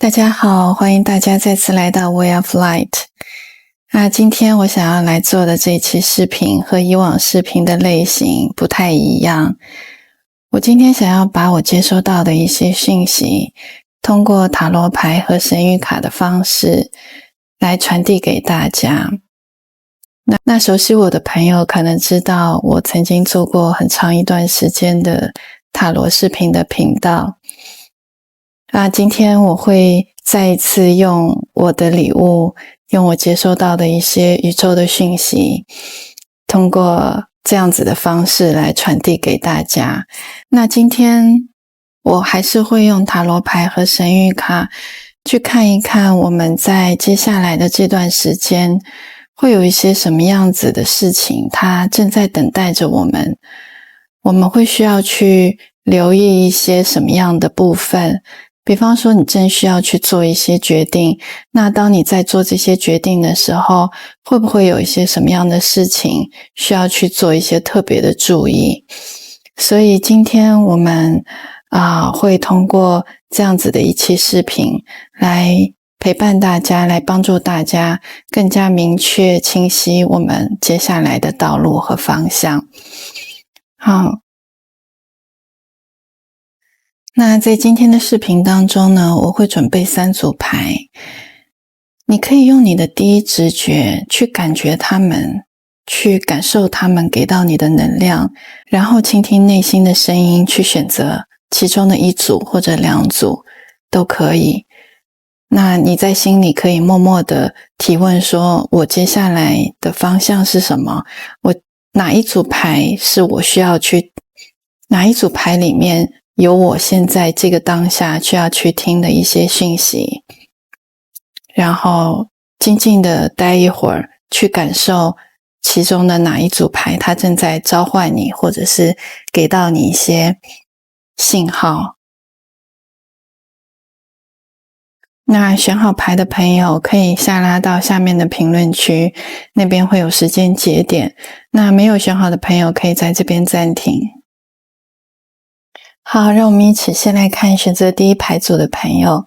大家好，欢迎大家再次来到 Way of Light。今天我想要来做的这一期视频和以往视频的类型不太一样。我今天想要把我接收到的一些讯息，通过塔罗牌和神谕卡的方式来传递给大家。那熟悉我的朋友可能知道，我曾经做过很长一段时间的塔罗视频的频道。今天我会再一次用我的礼物，用我接收到的一些宇宙的讯息，通过这样子的方式来传递给大家。那今天我还是会用塔罗牌和神谕卡去看一看我们在接下来的这段时间会有一些什么样子的事情，它正在等待着我们。我们会需要去留意一些什么样的部分，比方说你正需要去做一些决定，那当你在做这些决定的时候，会不会有一些什么样的事情需要去做一些特别的注意。所以今天我们会通过这样子的一期视频来陪伴大家，来帮助大家更加明确清晰我们接下来的道路和方向。好，那在今天的视频当中呢，我会准备3组牌，你可以用你的第一直觉去感觉它们，去感受它们给到你的能量，然后倾听内心的声音，去选择其中的1组或者2组都可以。那你在心里可以默默的提问说，我接下来的方向是什么？我哪一组牌是我需要去，哪一组牌里面有我现在这个当下需要去听的一些讯息，然后静静的待一会儿，去感受其中的哪一组牌它正在召唤你，或者是给到你一些信号。那选好牌的朋友可以下拉到下面的评论区，那边会有时间节点。那没有选好的朋友可以在这边暂停。好，让我们一起先来看选择第一牌组的朋友。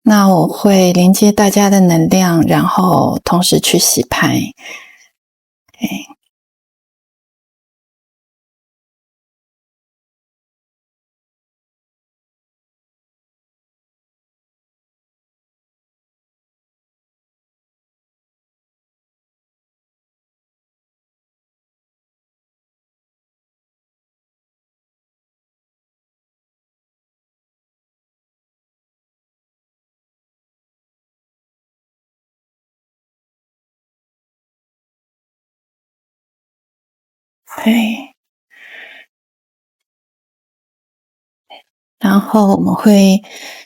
那我会连接大家的能量，然后同时去洗牌。对，然后我们会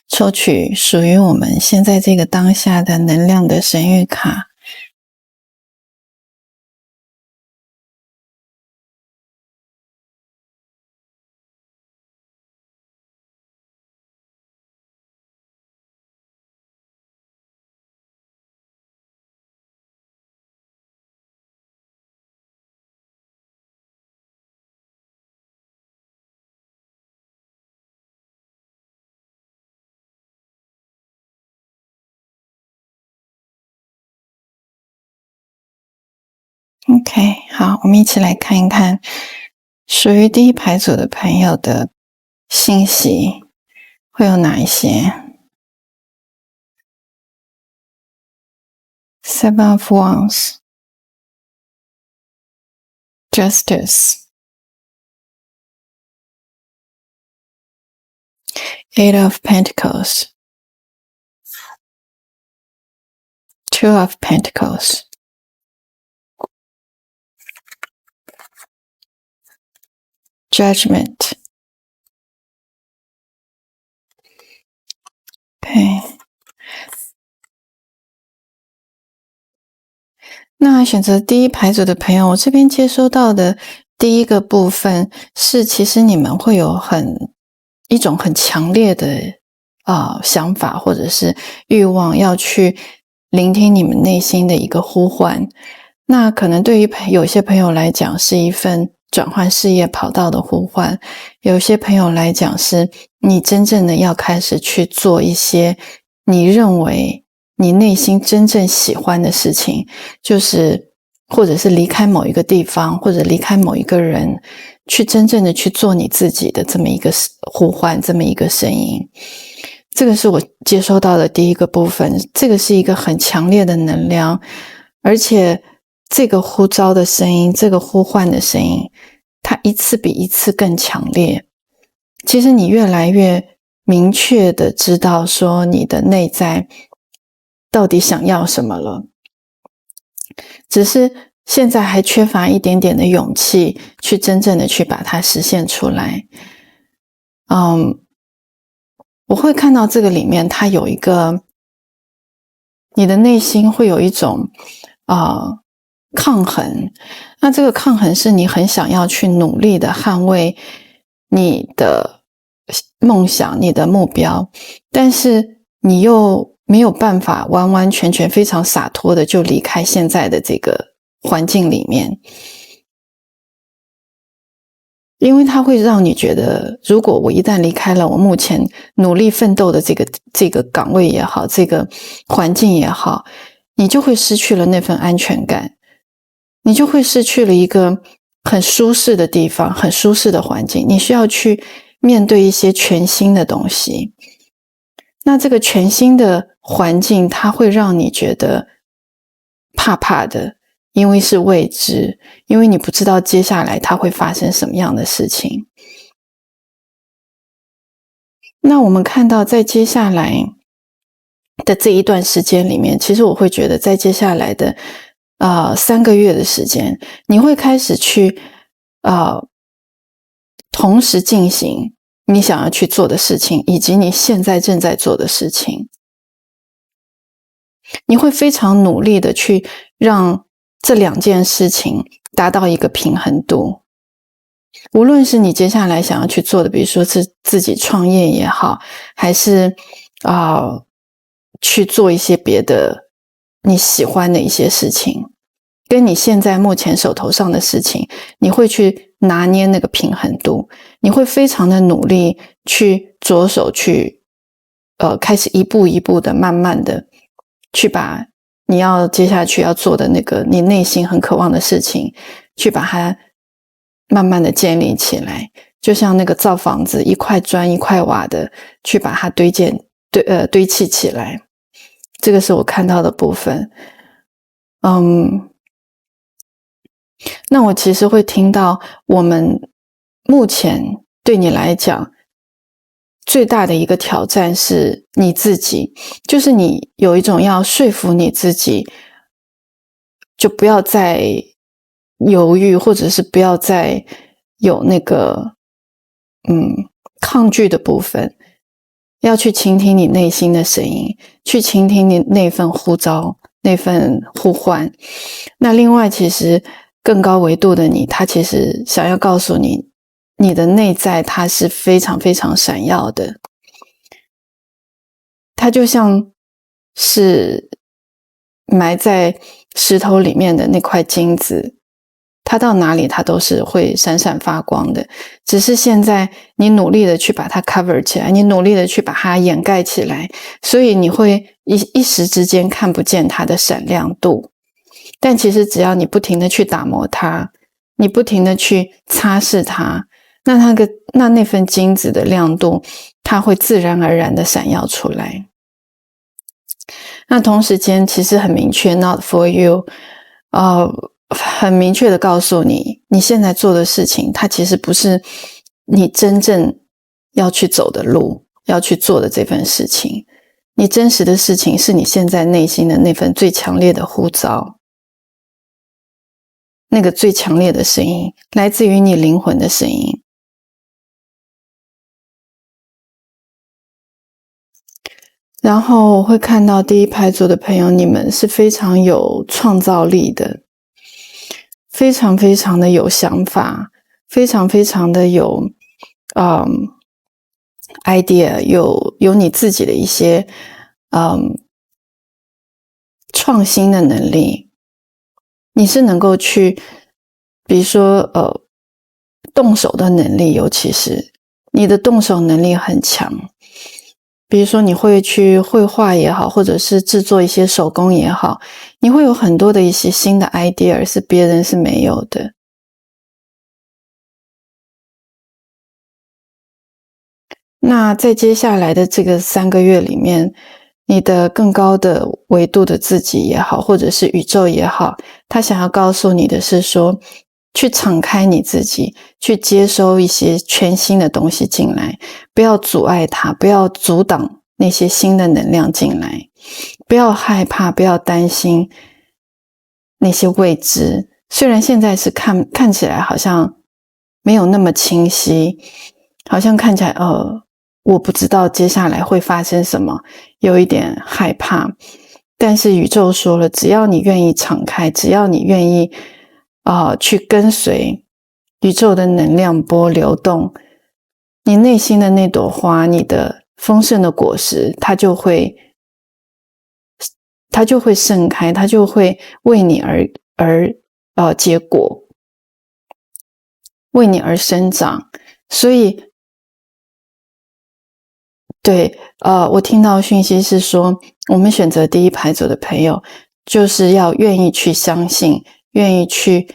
抽取属于我们现在这个当下的能量的神谕卡。OK， 好，我们一起来看一看属于第一牌组的朋友的信息会有哪一些。Seven of Wands, Justice, Eight of Pentacles, Two of Pentacles, Judgment. OK， 那选择第一牌组的朋友，我这边接收到的第一个部分是，其实你们会有一种很强烈的想法或者是欲望，要去聆听你们内心的一个呼唤。那可能对于有些朋友来讲是一份转换事业跑道的呼唤，有些朋友来讲是你真正的要开始去做一些你认为你内心真正喜欢的事情，就是或者是离开某一个地方，或者离开某一个人，去真正的去做你自己的这么一个呼唤，这么一个声音。这个是我接收到的第一个部分，这个是一个很强烈的能量，而且这个呼召的声音，这个呼唤的声音，它一次比一次更强烈。其实你越来越明确的知道说你的内在到底想要什么了，只是现在还缺乏一点点的勇气去真正的去把它实现出来。我会看到这个里面它有一个，你的内心会有一种抗衡，那这个抗衡是你很想要去努力的捍卫你的梦想，你的目标，但是你又没有办法完完全全非常洒脱的就离开现在的这个环境里面，因为它会让你觉得，如果我一旦离开了我目前努力奋斗的这个岗位也好，这个环境也好，你就会失去了那份安全感，你就会失去了一个很舒适的地方，很舒适的环境，你需要去面对一些全新的东西。那这个全新的环境，它会让你觉得怕怕的，因为是未知，因为你不知道接下来它会发生什么样的事情。那我们看到在接下来的这一段时间里面，其实我会觉得在接下来的3个月的时间，你会开始去同时进行你想要去做的事情，以及你现在正在做的事情。你会非常努力的去让这2件事情达到一个平衡度。无论是你接下来想要去做的，比如说是自己创业也好，还是去做一些别的你喜欢的一些事情，跟你现在目前手头上的事情，你会去拿捏那个平衡度，你会非常的努力去着手去开始一步一步的慢慢的去把你要接下去要做的那个你内心很渴望的事情，去把它慢慢的建立起来，就像那个造房子一块砖一块瓦的去把它堆砌起来。这个是我看到的部分。那我其实会听到我们目前对你来讲最大的一个挑战是你自己，就是你有一种要说服你自己，就不要再犹豫，或者是不要再有那个抗拒的部分，要去倾听你内心的声音，去倾听你那份呼召，那份呼唤。那另外其实更高维度的你，他其实想要告诉你，你的内在它是非常非常闪耀的，它就像是埋在石头里面的那块金子，它到哪里它都是会闪闪发光的，只是现在你努力的去把它 cover 起来，你努力的去把它掩盖起来，所以你会一时之间看不见它的闪亮度。但其实只要你不停的去打磨它，你不停的去擦拭它，那份金子的亮度，它会自然而然的闪耀出来。那同时间其实很明确 not for you， 很明确的告诉你，你现在做的事情，它其实不是你真正要去走的路，要去做的这份事情。你真实的事情是你现在内心的那份最强烈的呼召，那个最强烈的声音，来自于你灵魂的声音。然后我会看到第一排组的朋友，你们是非常有创造力的，非常非常的有想法，非常非常的有idea， 有你自己的一些创新的能力。你是能够去比如说动手的能力，尤其是你的动手能力很强。比如说你会去绘画也好，或者是制作一些手工也好，你会有很多的一些新的 idea 是别人是没有的。那在接下来的这个3个月里面，你的更高的维度的自己也好，或者是宇宙也好，他想要告诉你的是说，去敞开你自己，去接收一些全新的东西进来，不要阻碍它，不要阻挡那些新的能量进来，不要害怕，不要担心那些未知。虽然现在是看起来好像没有那么清晰，好像看起来我不知道接下来会发生什么，有一点害怕。但是宇宙说了，只要你愿意敞开，只要你愿意去跟随宇宙的能量波流动，你内心的那朵花，你的丰盛的果实，它就会盛开，它就会为你而结果，为你而生长。所以对，我听到讯息是说，我们选择第一排组的朋友，就是要愿意去相信，愿意去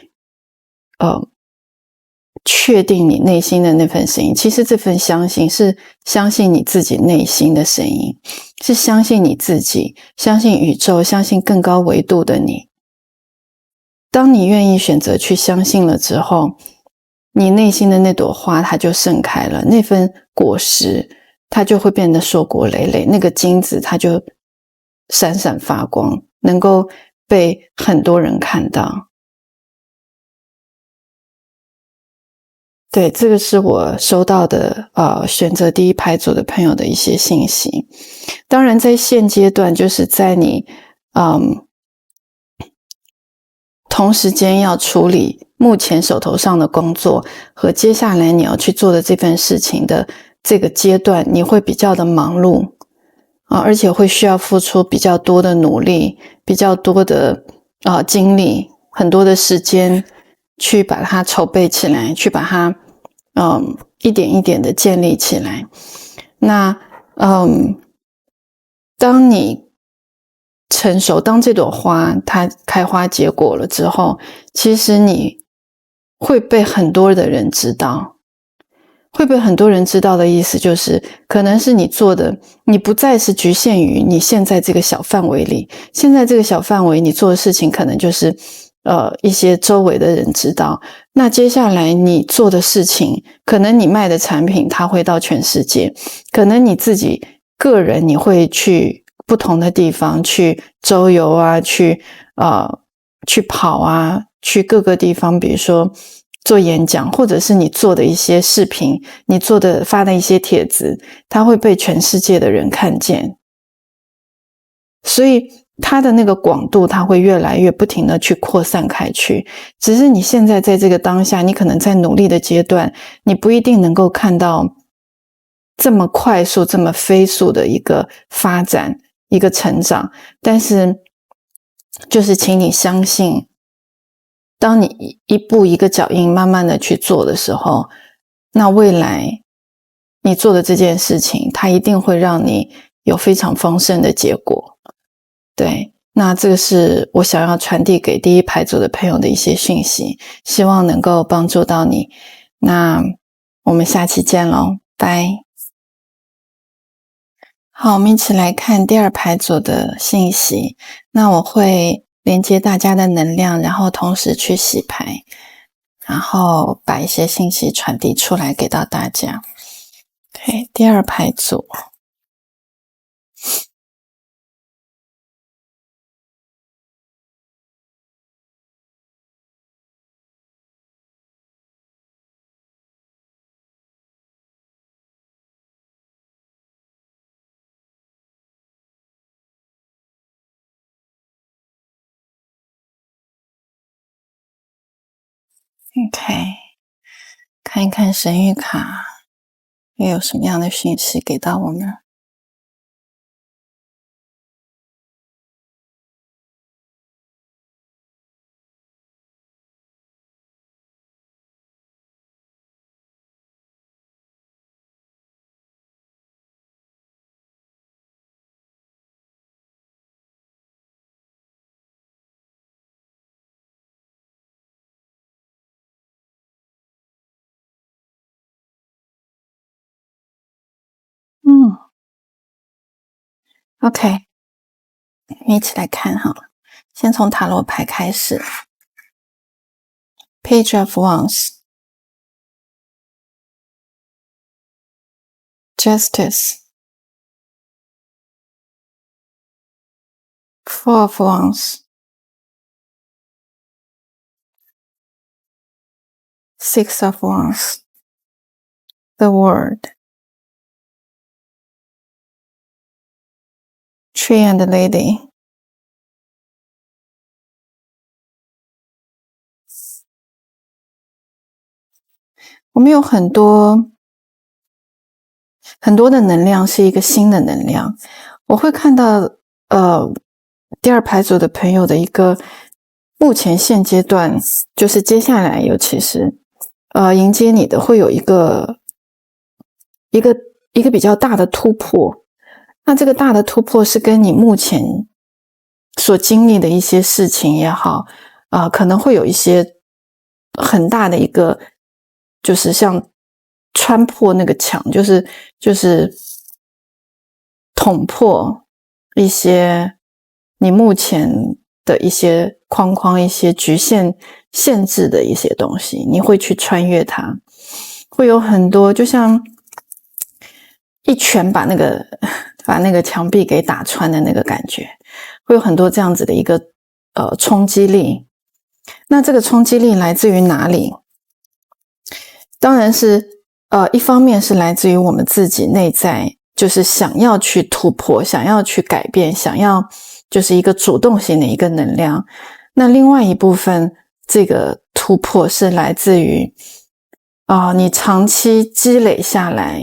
确定你内心的那份声音。其实这份相信是相信你自己内心的声音，是相信你自己，相信宇宙，相信更高维度的你。当你愿意选择去相信了之后，你内心的那朵花它就盛开了，那份果实它就会变得硕果累累，那个金子它就闪闪发光，能够被很多人看到。对，这个是我收到的选择第一排组的朋友的一些信息。当然在现阶段，就是在你同时间要处理目前手头上的工作和接下来你要去做的这份事情的这个阶段，你会比较的忙碌而且会需要付出比较多的努力，比较多的精力，很多的时间去把它筹备起来，去把它一点一点的建立起来。那当你成熟，当这朵花它开花结果了之后，其实你会被很多的人知道。会被很多人知道的意思就是，可能是你做的，你不再是局限于你现在这个小范围里。现在这个小范围，你做的事情可能就是一些周围的人知道。那接下来你做的事情，可能你卖的产品它会到全世界，可能你自己个人你会去不同的地方去周游啊，去跑啊，去各个地方，比如说做演讲，或者是你做的一些视频，你发的一些帖子，它会被全世界的人看见。所以它的那个广度，它会越来越不停的去扩散开去。只是你现在在这个当下，你可能在努力的阶段，你不一定能够看到这么快速、这么飞速的一个发展、一个成长。但是，就是请你相信，当你一步一个脚印慢慢的去做的时候，那未来你做的这件事情，它一定会让你有非常丰盛的结果。对，那这个是我想要传递给第一排组的朋友的一些讯息，希望能够帮助到你。那我们下期见咯，拜。好，我们一起来看第二排组的信息。那我会连接大家的能量，然后同时去洗牌，然后把一些信息传递出来给到大家。OK， 第二排组。OK， 看一看神谕卡又有什么样的讯息给到我们。OK， 一起来看哈，先从塔罗牌开始。Page of Wands, Justice, Four of Wands, Six of Wands, The World, Tree and Lady。我们有很多的能量是一个新的能量，我会看到第二牌组的朋友的一个目前现阶段，就是接下来尤其是迎接你的会有一个比较大的突破。那这个大的突破是跟你目前所经历的一些事情也好，可能会有一些很大的一个，就是像穿破那个墙，就是捅破一些你目前的一些框框、一些局限、限制的一些东西，你会去穿越它，会有很多，就像一拳把那个墙壁给打穿的那个感觉，会有很多这样子的一个冲击力。那这个冲击力来自于哪里？当然是一方面是来自于我们自己内在，就是想要去突破，想要去改变，想要就是一个主动性的一个能量。那另外一部分，这个突破是来自于你长期积累下来，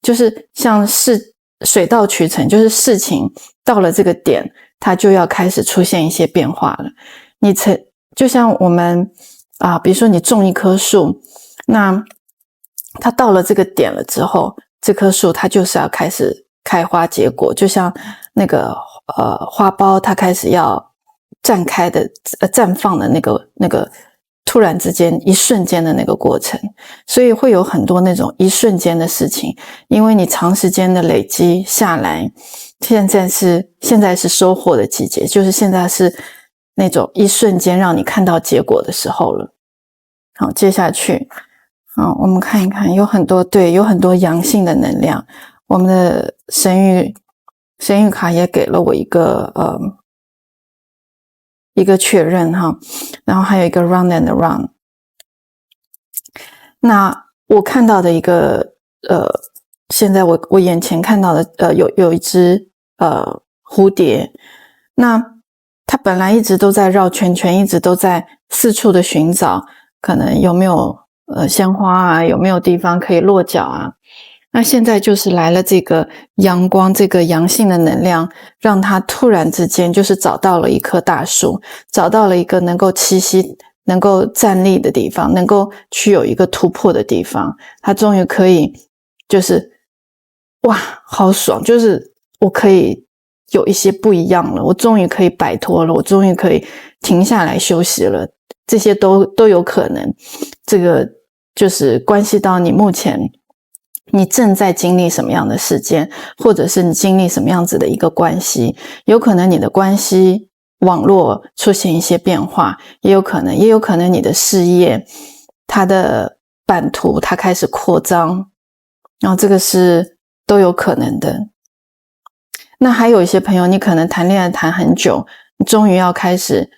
就是像是水到渠成，就是事情到了这个点，它就要开始出现一些变化了。就像我们比如说你种一棵树，那它到了这个点了之后，这棵树它就是要开始开花结果，就像那个花苞它开始要绽放的那个突然之间一瞬间的那个过程。所以会有很多那种一瞬间的事情，因为你长时间的累积下来，现在是收获的季节，就是现在是那种一瞬间让你看到结果的时候了。好，接下去我们看一看，有很多阳性的能量。我们的神谕卡也给了我一个确认哈，然后还有一个 round and round。那我看到的一个现在我眼前看到的有一只蝴蝶，那它本来一直都在绕圈圈，一直都在四处的寻找，可能有没有鲜花啊，有没有地方可以落脚啊。那现在就是来了这个阳光，这个阳性的能量，让它突然之间就是找到了一棵大树，找到了一个能够栖息、能够站立的地方，能够去有一个突破的地方。它终于可以就是哇，好爽，就是我可以有一些不一样了，我终于可以摆脱了，我终于可以停下来休息了，这些都有可能。这个就是关系到你目前你正在经历什么样的事件，或者是你经历什么样子的一个关系，有可能你的关系网络出现一些变化，也有可能你的事业它的版图它开始扩张，然后这个是都有可能的。那还有一些朋友，你可能谈恋爱谈很久，你终于要开始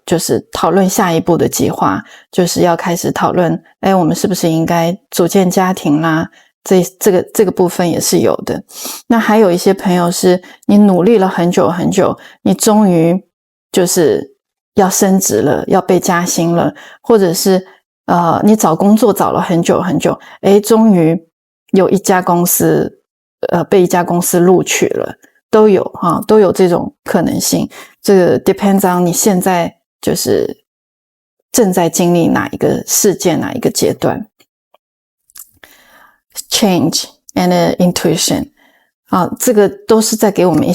就是讨论下一步的计划，就是要开始讨论我们是不是应该组建家庭啦，这个部分也是有的。那还有一些朋友是你努力了很久很久，你终于就是要升职了，要被加薪了，或者是你找工作找了很久很久，终于有一家公司被一家公司录取了，都有这种可能性。这个 depends on 你现在就是正在经历哪一个事件，哪一个阶段。Change and intuition 这个都是在给我们一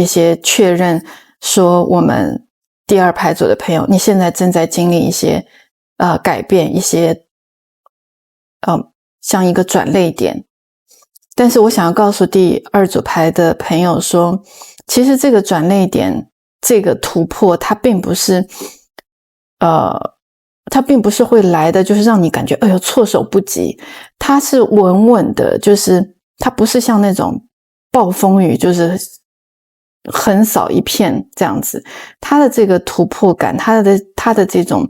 些确认，说我们第二牌组的朋友，你现在正在经历一些改变，一些像一个转捩点。但是我想要告诉第二组牌的朋友说，其实这个转捩点，这个突破，它并不是会来的，就是让你感觉哎呦措手不及，它是稳稳的，就是它不是像那种暴风雨，就是横扫一片这样子。它的这个突破感，它的这种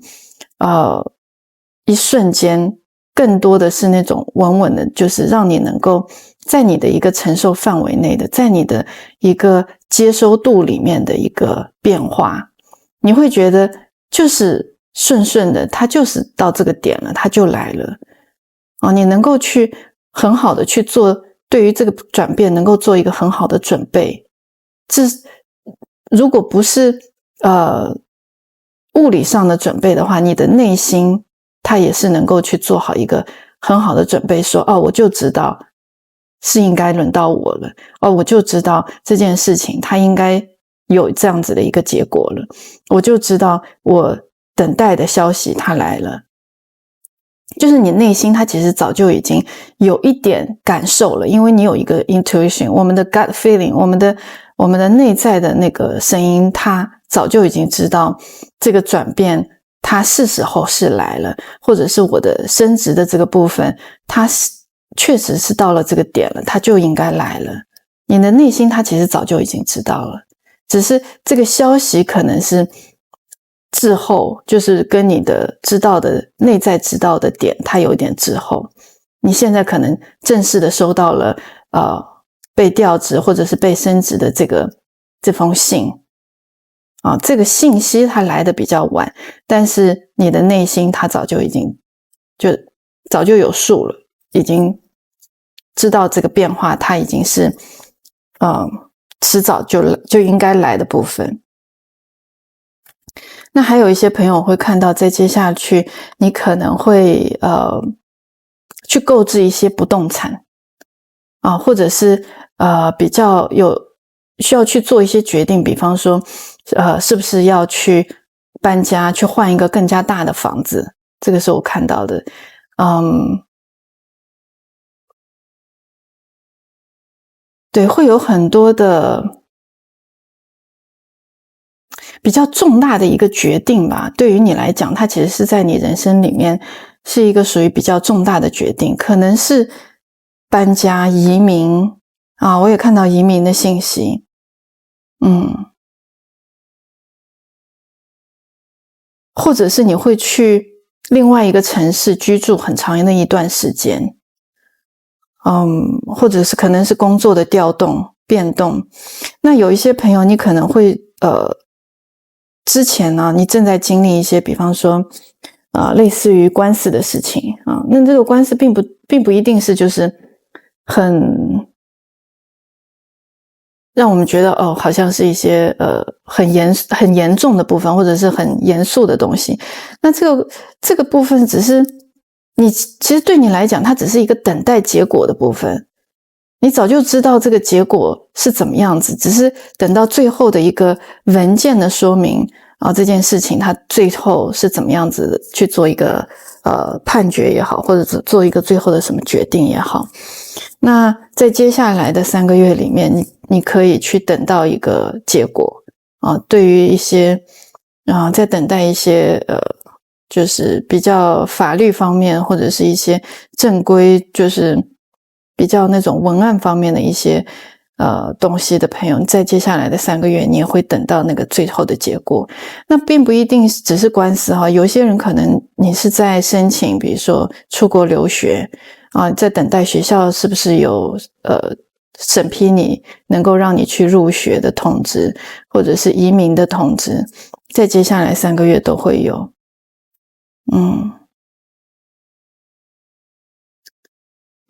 一瞬间，更多的是那种稳稳的，就是让你能够在你的一个承受范围内的，在你的一个接收度里面的一个变化，你会觉得就是顺顺的，它就是到这个点了，它就来了你能够去很好的去做，对于这个转变能够做一个很好的准备。如果不是物理上的准备的话，你的内心它也是能够去做好一个很好的准备，说我就知道是应该轮到我了，我就知道这件事情它应该有这样子的一个结果了，我就知道我等待的消息它来了。就是你内心它其实早就已经有一点感受了，因为你有一个 intuition， 我们的 gut feeling， 我们的内在的那个声音，它早就已经知道这个转变它是时候是来了，或者是我的升职的这个部分，它确实是到了这个点了，它就应该来了。你的内心它其实早就已经知道了，只是这个消息可能是滞后，就是跟你的知道的内在知道的点它有点滞后。你现在可能正式的收到了被调职或者是被升职的这封信这个信息它来的比较晚，但是你的内心它早就有数了，已经知道这个变化它已经是迟早就应该来的部分。那还有一些朋友会看到，在接下去你可能会去购置一些不动产或者是比较需要去做一些决定，比方说是不是要去搬家，去换一个更加大的房子，这个是我看到的。对，会有很多的比较重大的一个决定吧，对于你来讲，它其实是在你人生里面是一个属于比较重大的决定，可能是搬家、移民我也看到移民的信息。或者是你会去另外一个城市居住很长的一段时间。或者是可能是工作的调动、变动。那有一些朋友，你可能会之前呢，你正在经历一些，比方说类似于官司的事情那这个官司并不一定是就是很让我们觉得好像是一些很严重的部分，或者是很严肃的东西。那这个部分只是其实对你来讲，它只是一个等待结果的部分。你早就知道这个结果是怎么样子，只是等到最后的一个文件的说明这件事情它最后是怎么样子的去做一个判决也好，或者做一个最后的什么决定也好。那在接下来的3个月里面，你可以去等到一个结果对于一些在等待一些就是比较法律方面或者是一些正规，就是比较那种文案方面的一些东西的朋友，在接下来的3个月你也会等到那个最后的结果。那并不一定只是官司有些人可能你是在申请，比如说出国留学在等待学校是不是有审批你能够让你去入学的通知，或者是移民的通知，在接下来3个月都会有。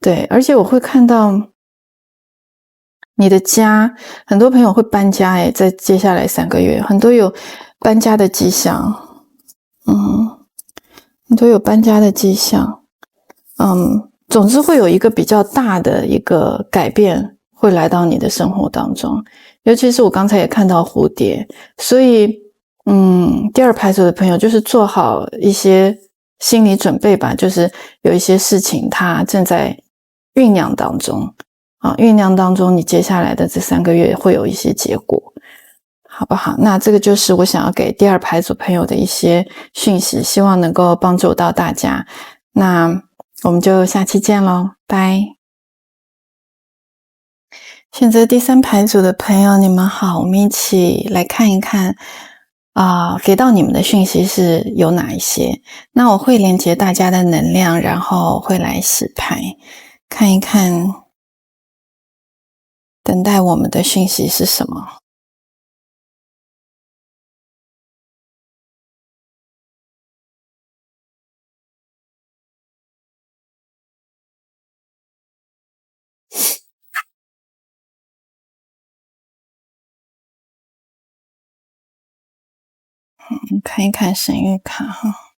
对，而且我会看到你的家，很多朋友会搬家在接下来3个月，很多有搬家的迹象。很多有搬家的迹象。总之会有一个比较大的一个改变会来到你的生活当中，尤其是我刚才也看到蝴蝶，所以第2牌组的朋友就是做好一些心理准备吧，就是有一些事情它正在酝酿当中酝酿当中，你接下来的这3个月会有一些结果，好不好？那这个就是我想要给第2牌组朋友的一些讯息，希望能够帮助到大家。那我们就下期见咯，拜。选择第3牌组的朋友，你们好，我们一起来看一看给到你们的讯息是有哪一些。那我会连接大家的能量，然后会来洗牌，看一看等待我们的讯息是什么。看一看神谕卡哈。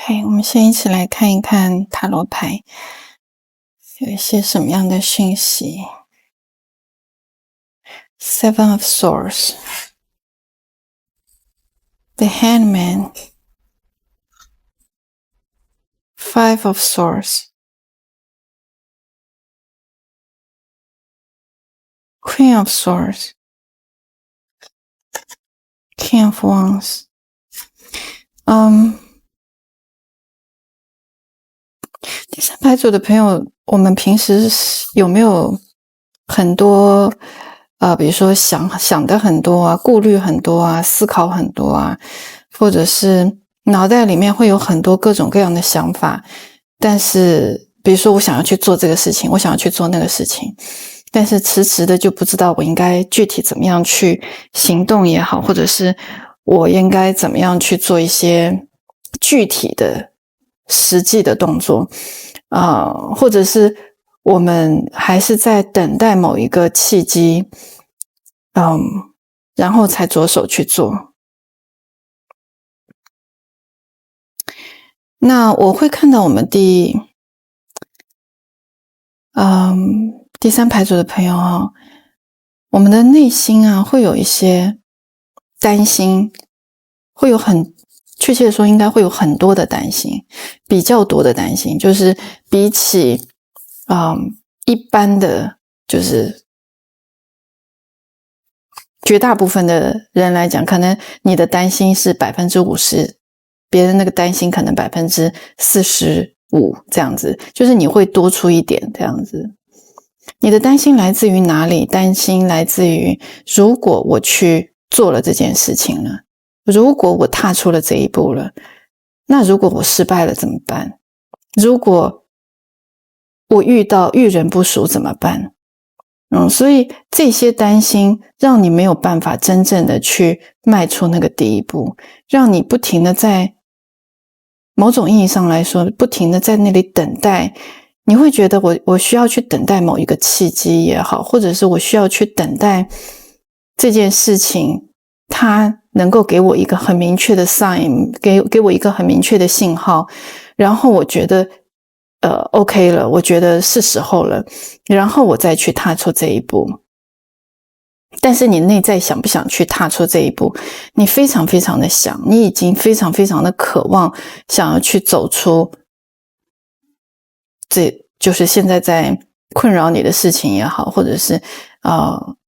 OK， 我们先一起来看一看塔罗牌有一些什么样的讯息。Seven of Swords, The Hangman, Five of Swords, Queen of Swords, King of Wands。第3牌组的朋友，我们平时有没有很多比如说想的很多啊，顾虑很多啊，思考很多啊，或者是脑袋里面会有很多各种各样的想法，但是比如说我想要去做这个事情，我想要去做那个事情，但是迟迟的就不知道我应该具体怎么样去行动也好，或者是我应该怎么样去做一些具体的实际的动作或者是我们还是在等待某一个契机然后才着手去做。那我会看到我们第3牌组的朋友我们的内心会有一些担心，会有确切的说应该会有很多的担心，比较多的担心，就是比起一般的就是绝大部分的人来讲，可能你的担心是 50%， 别人那个担心可能 45% 这样子，就是你会多出一点这样子。你的担心来自于哪里？担心来自于如果我去做了这件事情了，如果我踏出了这一步了，那如果我失败了怎么办？如果我遇到遇人不淑怎么办？所以这些担心让你没有办法真正的去迈出那个第一步，让你不停的在某种意义上来说，不停的在那里等待。你会觉得我需要去等待某一个契机也好，或者是我需要去等待这件事情它能够给我一个很明确的 sign， 给我一个很明确的信号，然后我觉得OK 了，我觉得是时候了，然后我再去踏出这一步。但是你内在想不想去踏出这一步？你非常非常的想，你已经非常非常的渴望想要去走出这就是现在在困扰你的事情也好，或者是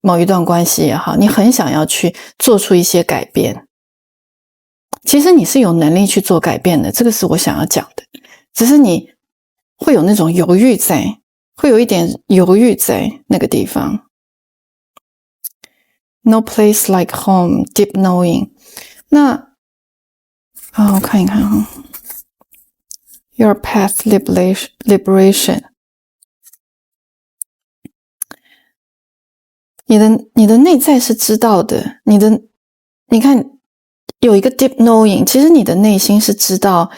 某一段关系也好，你很想要去做出一些改变。其实你是有能力去做改变的，这个是我想要讲的，只是你会有那种犹豫在，会有一点犹豫在那个地方。No place like home, deep knowing。 那我看一看Your path liberation。 你的内在是知道的，你看有一个 deep knowing， 其实你的内心是知道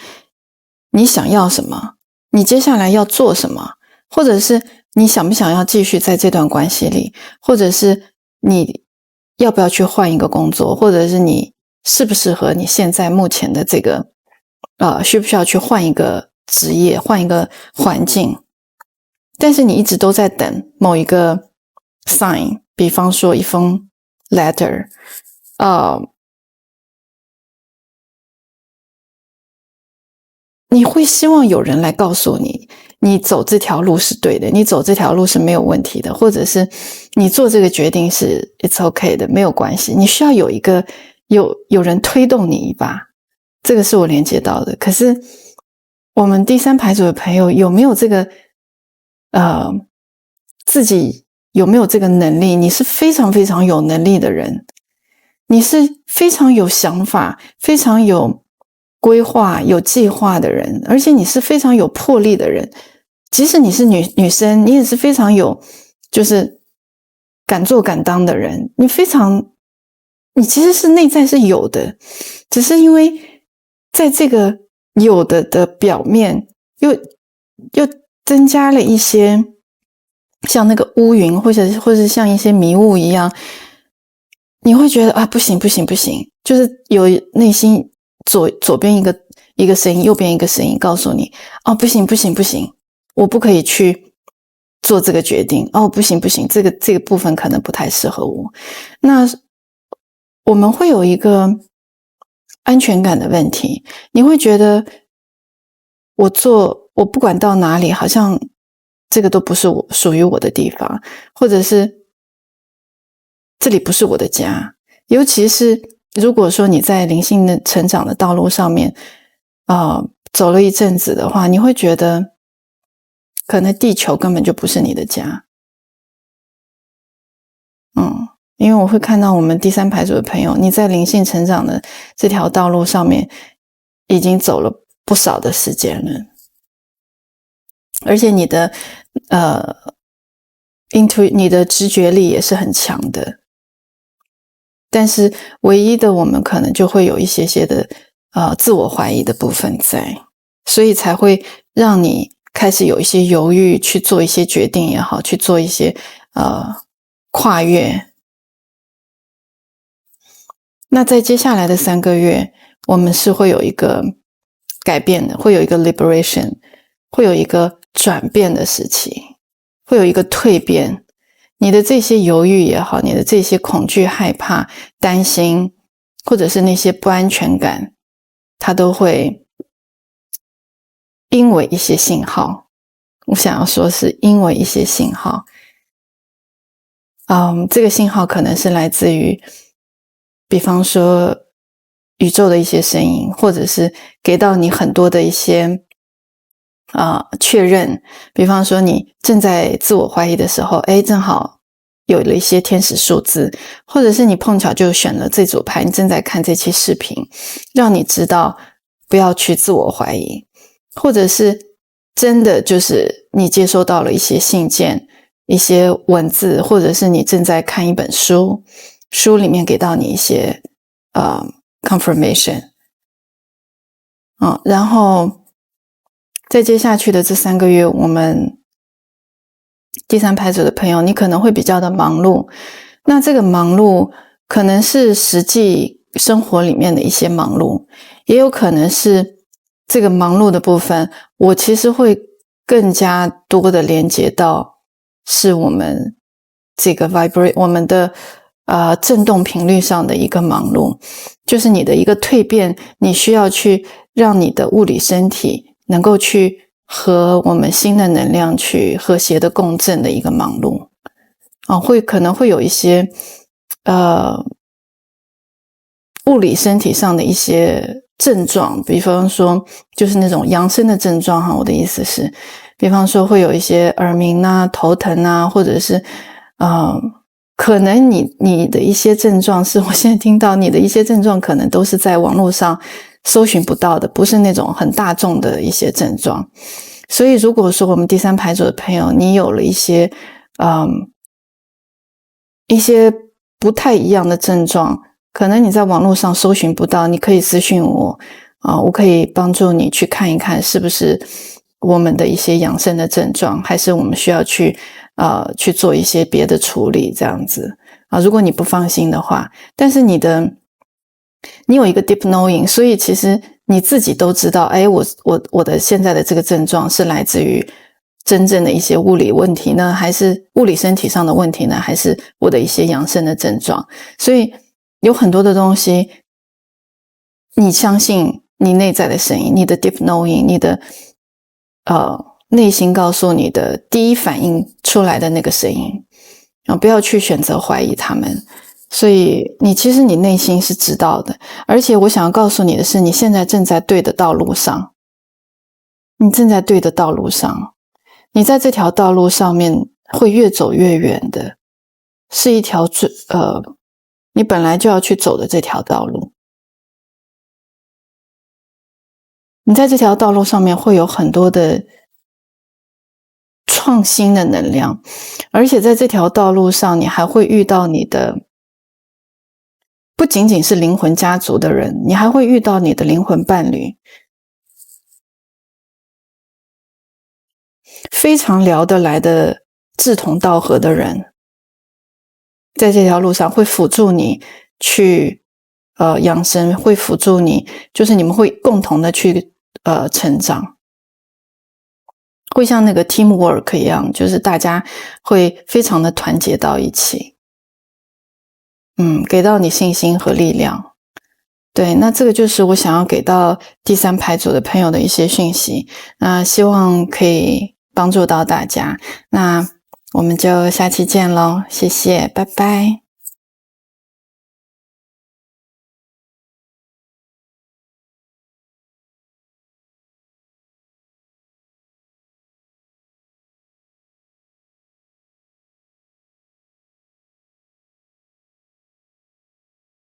你想要什么，你接下来要做什么，或者是你想不想要继续在这段关系里，或者是你要不要去换一个工作，或者是你适不适合你现在目前的这个需不需要去换一个职业，换一个环境。但是你一直都在等某一个 sign， 比方说一封 letter，你会希望有人来告诉你，你走这条路是对的，你走这条路是没有问题的，或者是你做这个决定是 it's okay 的，没有关系。你需要有一个有人推动你一把，这个是我连接到的。可是我们第三牌组的朋友有没有这个自己有没有这个能力？你是非常非常有能力的人，你是非常有想法，非常有规划有计划的人，而且你是非常有魄力的人。即使你是女生，你也是非常有就是敢做敢当的人。你其实是内在是有的，只是因为在这个有的表面又增加了一些像那个乌云或者是像一些迷雾一样，你会觉得不行，就是有内心左边一个声音，右边一个声音告诉你不行，我不可以去做这个决定，不行，这个部分可能不太适合我。那我们会有一个安全感的问题，你会觉得我不管到哪里，好像这个都不是属于我的地方，或者是这里不是我的家。尤其是如果说你在灵性的成长的道路上面走了一阵子的话，你会觉得可能地球根本就不是你的家。因为我会看到我们第三牌组的朋友，你在灵性成长的这条道路上面已经走了不少的时间了，而且你的你的直觉力也是很强的。但是唯一的我们可能就会有一些的自我怀疑的部分在，所以才会让你开始有一些犹豫，去做一些决定也好，去做一些跨越。那在接下来的3个月，我们是会有一个改变的，会有一个 liberation， 会有一个转变的时期，会有一个蜕变。你的这些犹豫也好，你的这些恐惧、害怕、担心，或者是那些不安全感，它都会因为一些信号，我想要说是因为一些信号。这个信号可能是来自于比方说宇宙的一些声音，或者是给到你很多的一些确认。比方说你正在自我怀疑的时候，正好有了一些天使数字，或者是你碰巧就选了这组牌，你正在看这期视频，让你知道不要去自我怀疑。或者是真的就是你接收到了一些信件，一些文字，或者是你正在看一本书，书里面给到你一些confirmation。然后在接下去的这3个月，我们第三牌组的朋友，你可能会比较的忙碌。那这个忙碌可能是实际生活里面的一些忙碌，也有可能是这个忙碌的部分，我其实会更加多的连接到是我们这个 我们的振动频率上的一个忙碌，就是你的一个蜕变，你需要去让你的物理身体能够去和我们新的能量去和谐的共振的一个忙碌。可能会有一些物理身体上的一些症状，比方说就是那种扬声的症状我的意思是，比方说会有一些耳鸣头疼或者是可能你的一些症状是我现在听到你的一些症状可能都是在网络上搜寻不到的，不是那种很大众的一些症状。所以如果说我们第三牌组的朋友，你有了一些不太一样的症状，可能你在网络上搜寻不到，你可以私讯我我可以帮助你去看一看是不是我们的一些养生的症状，还是我们需要去做一些别的处理这样子。如果你不放心的话，但是你有一个 deep knowing， 所以其实你自己都知道，我的现在的这个症状是来自于真正的一些物理问题呢，还是物理身体上的问题呢，还是我的一些养生的症状。所以有很多的东西，你相信你内在的声音，你的 deep knowing， 你的内心告诉你的第一反应出来的那个声音，不要去选择怀疑他们。所以其实你内心是知道的，而且我想要告诉你的是，你现在正在对的道路上，你正在对的道路上，你在这条道路上面会越走越远的，是一条你本来就要去走的这条道路。你在这条道路上面会有很多的创新的能量，而且在这条道路上，你还会遇到你的不仅仅是灵魂家族的人，你还会遇到你的灵魂伴侣，非常聊得来的志同道合的人，在这条路上会辅助你去养生，会辅助你，就是你们会共同的去成长，会像那个 teamwork 一样，就是大家会非常的团结到一起，给到你信心和力量。对，那这个就是我想要给到第三牌组的朋友的一些讯息，那希望可以帮助到大家。那我们就下期见咯，谢谢，拜拜。